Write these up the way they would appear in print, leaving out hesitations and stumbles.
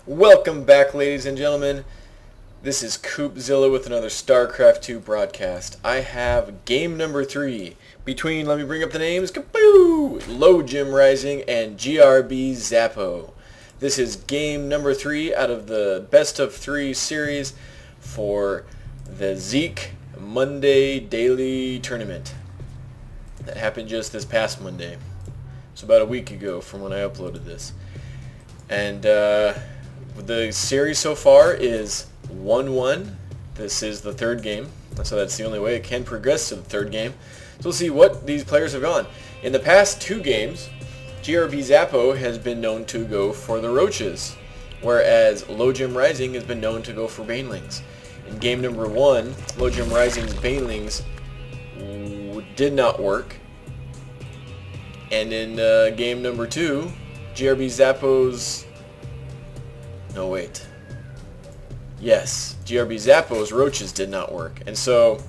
Welcome back, ladies and gentlemen. This is coopzilla with another StarCraft 2 broadcast. I have game number 3 between, let me bring up the names, kaboo, LowJimRising and GrbZapo. This is game number 3 out of the best of 3 series for the Zeke Monday Daily Tournament. That happened just this past Monday. It's about a week ago from when I uploaded this. And the series so far is 1-1. This is the third game, so that's the only way it can progress to the third game. So we'll see what these players have gone. In the past 2 games, GrbZapo has been known to go for the Roaches, whereas LowJimRising has been known to go for Banelings. In game number 1, LowJimRising's Banelings did not work. And in game number 2, GrbZapo's... No, wait. Yes, GrbZapo's Roaches did not work. And so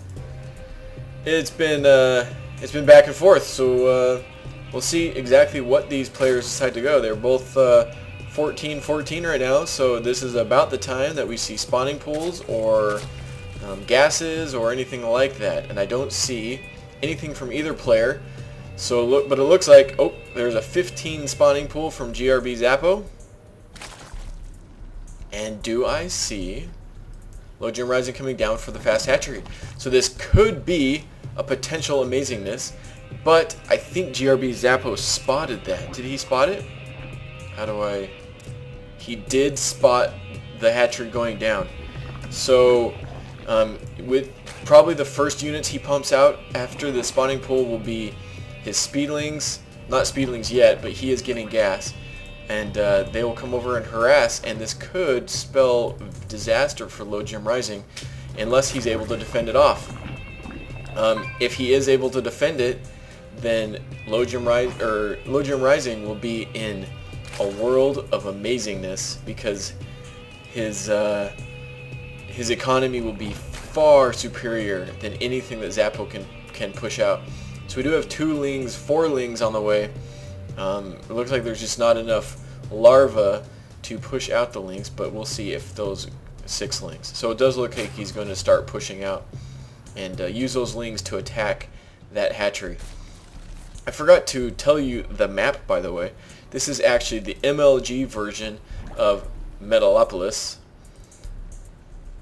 it's been back and forth. So we'll see exactly what these players decide to go. They're both 14-14 right now, so this is about the time that we see spawning pools or gases or anything like that. And I don't see anything from either player. So but it looks like, oh, there's a 15 spawning pool from GrbZapo. And do I see LowJimRising coming down for the fast hatchery? So this could be a potential amazingness, but I think GrbZapo spotted that. Did he spot it? He did spot the hatchery going down. So with probably the first units he pumps out after the spawning pool will be his speedlings. Not speedlings yet, but he is getting gas. And they will come over and harass, and this could spell disaster for LowJimRising unless he's able to defend it off. If he is able to defend it, then LowJimRising will be in a world of amazingness because his economy will be far superior than anything that Zapo can push out. So we do have 4 lings on the way. It looks like there's just not enough larvae to push out the lings, but we'll see if those 6 lings. So it does look like he's going to start pushing out and use those lings to attack that hatchery. I forgot to tell you the map, by the way. This is actually the MLG version of Metalopolis,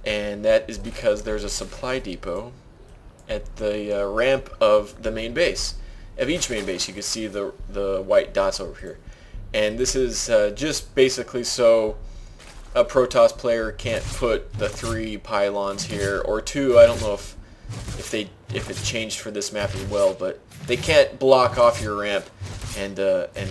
and that is because there's a supply depot at the ramp of the main base. Of each main base, you can see the white dots over here, and this is just basically so a Protoss player can't put the 3 pylons here, or 2. I don't know if it changed for this map as well, but they can't block off your ramp and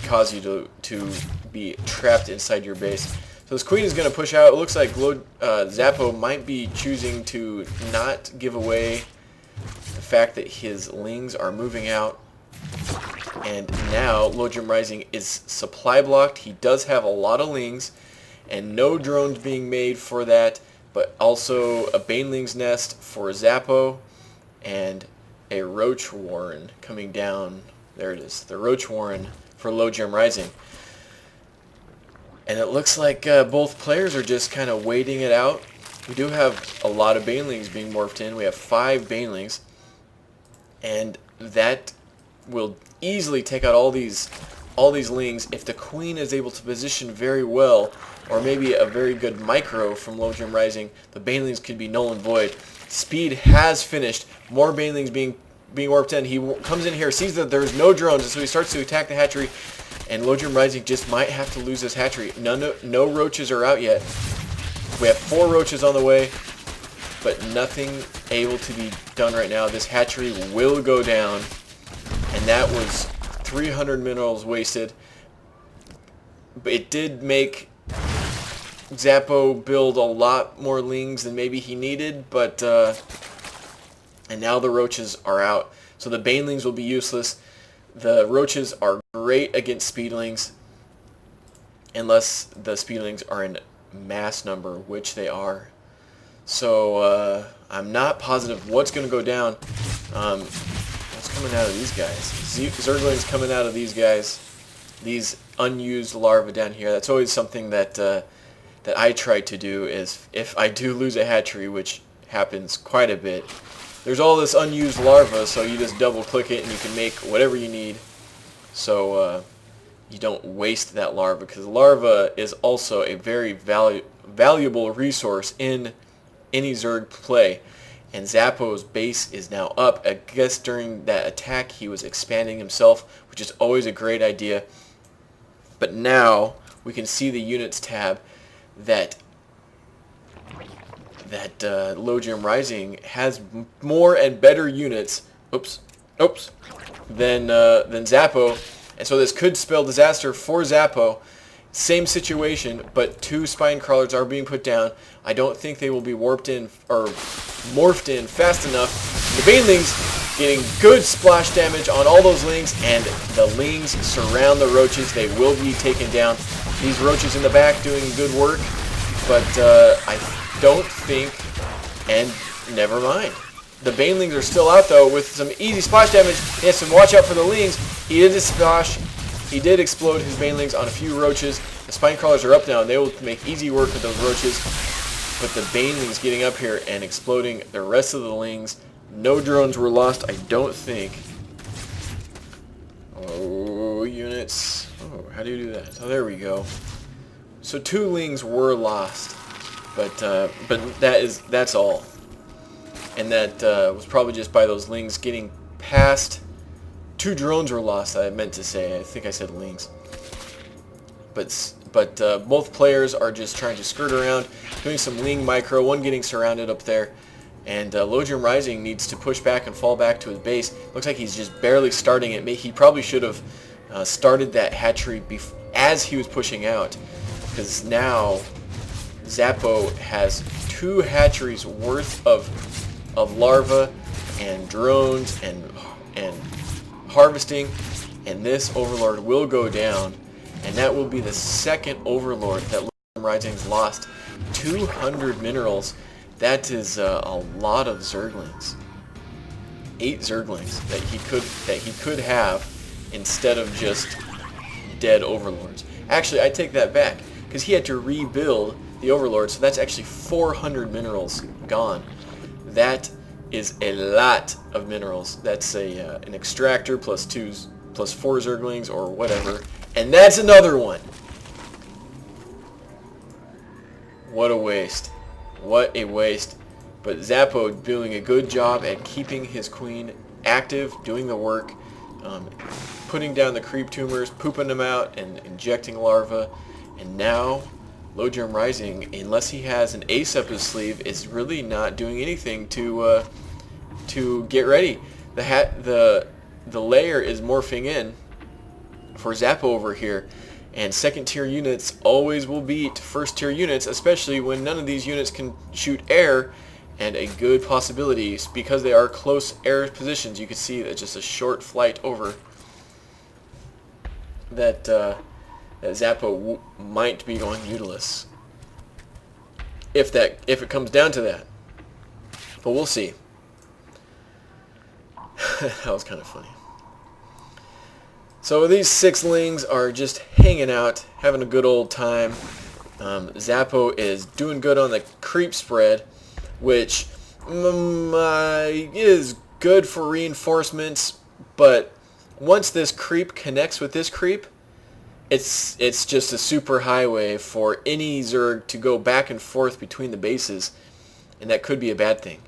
cause you to be trapped inside your base. So this queen is going to push out. It looks like Zapo might be choosing to not give away the fact that his lings are moving out. And now LowJimRising is supply blocked. He does have a lot of lings and no drones being made for that, but also a baneling's nest for Zapo and a roach warren coming down. There it is, the roach warren for LowJimRising. And it looks like both players are just kind of waiting it out. We do have a lot of banelings being morphed in. We have 5 banelings, and that will easily take out all these lings if the queen is able to position very well, or maybe a very good micro from LowJimRising. The banelings could be null and void. Speed has finished. More banelings being warped in. He comes in here, sees that there's no drones, and so he starts to attack the hatchery, and LowJimRising just might have to lose this hatchery. No roaches are out yet. We have 4 roaches on the way, but nothing able to be done right now. This hatchery will go down. And that was 300 minerals wasted. But it did make Zapo build a lot more lings than maybe he needed, but and now the roaches are out. So the banelings will be useless. The roaches are great against speedlings unless the speedlings are in mass number, which they are. So I'm not positive what's going to go down. What's coming out of these guys? Zergling's coming out of these guys. These unused larvae down here. That's always something that that I try to do is, if I do lose a hatchery, which happens quite a bit, there's all this unused larva, so you just double click it and you can make whatever you need, so you don't waste that larva, because larva is also a very valuable resource in any Zerg play. And Zapo's base is now up. I guess during that attack he was expanding himself, which is always a great idea. But now we can see the units tab that LowJimRising has more and better units than Zapo, and so this could spell disaster for Zapo. Same situation, but 2 spine crawlers are being put down. I don't think they will be warped in or morphed in fast enough. The banelings getting good splash damage on all those lings, and the lings surround the roaches. They will be taken down. These roaches in the back doing good work, but I don't think, and never mind. The banelings are still out though with some easy splash damage. He has to watch out for the lings. He did his splash. He did explode his banelings on a few roaches. The spine crawlers are up now, and they will make easy work with those roaches. But the banelings getting up here and exploding the rest of the lings. No drones were lost, I don't think. Oh, units. Oh, how do you do that? Oh, there we go. So 2 lings were lost, but that's all. And that was probably just by those lings getting past. 2 drones were lost, I meant to say. I think I said lings. But both players are just trying to skirt around, doing some ling micro, one getting surrounded up there. And LowJimRising needs to push back and fall back to his base. Looks like he's just barely starting it. He probably should have started that hatchery as he was pushing out, because now Zapo has 2 hatcheries worth of larvae and drones and harvesting, and this overlord will go down, and that will be the second overlord that LowJimRising's lost. 200 minerals. That is a lot of Zerglings. 8 Zerglings that he could have instead of just dead overlords. Actually, I take that back, because he had to rebuild the overlord, so that's actually 400 minerals gone. That is a lot of minerals. That's an extractor plus 4 Zerglings or whatever, and that's another one. What a waste. What a waste. But Zapo doing a good job at keeping his queen active, doing the work, putting down the creep tumors, pooping them out, and injecting larvae. And now LowJimRising, unless he has an ace up his sleeve, is really not doing anything to get ready. The layer is morphing in for Zapo over here, and second tier units always will beat first tier units, especially when none of these units can shoot air, and a good possibility because they are close air positions. You can see that just a short flight over that Zapo might be going utilus if it comes down to that, but we'll see. That was kind of funny. So these 6 lings are just hanging out, having a good old time. Zapo is doing good on the creep spread, which is good for reinforcements, but once this creep connects with this creep, it's just a super highway for any Zerg to go back and forth between the bases, and that could be a bad thing.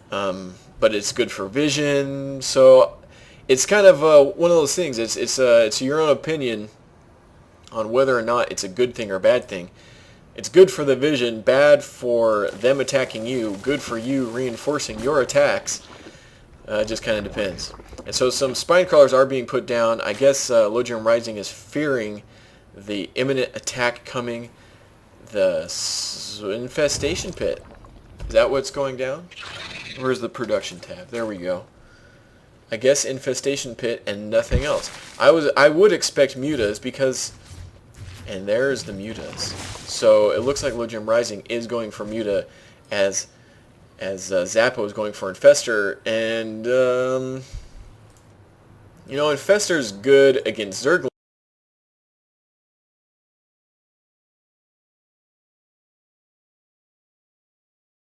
But it's good for vision, so it's kind of one of those things. It's your own opinion on whether or not it's a good thing or bad thing. It's good for the vision, bad for them attacking you, good for you reinforcing your attacks. It just kind of depends. And so some spine crawlers are being put down. I guess LowJimRising is fearing the imminent attack coming. The infestation pit. Is that what's going down? Where's the production tab? There we go. I guess infestation pit and nothing else. I would expect mutas because, and there's the mutas. So it looks like LowJimRising is going for muta as Zapo is going for infestor, and you know, infestor's good against Zerglings.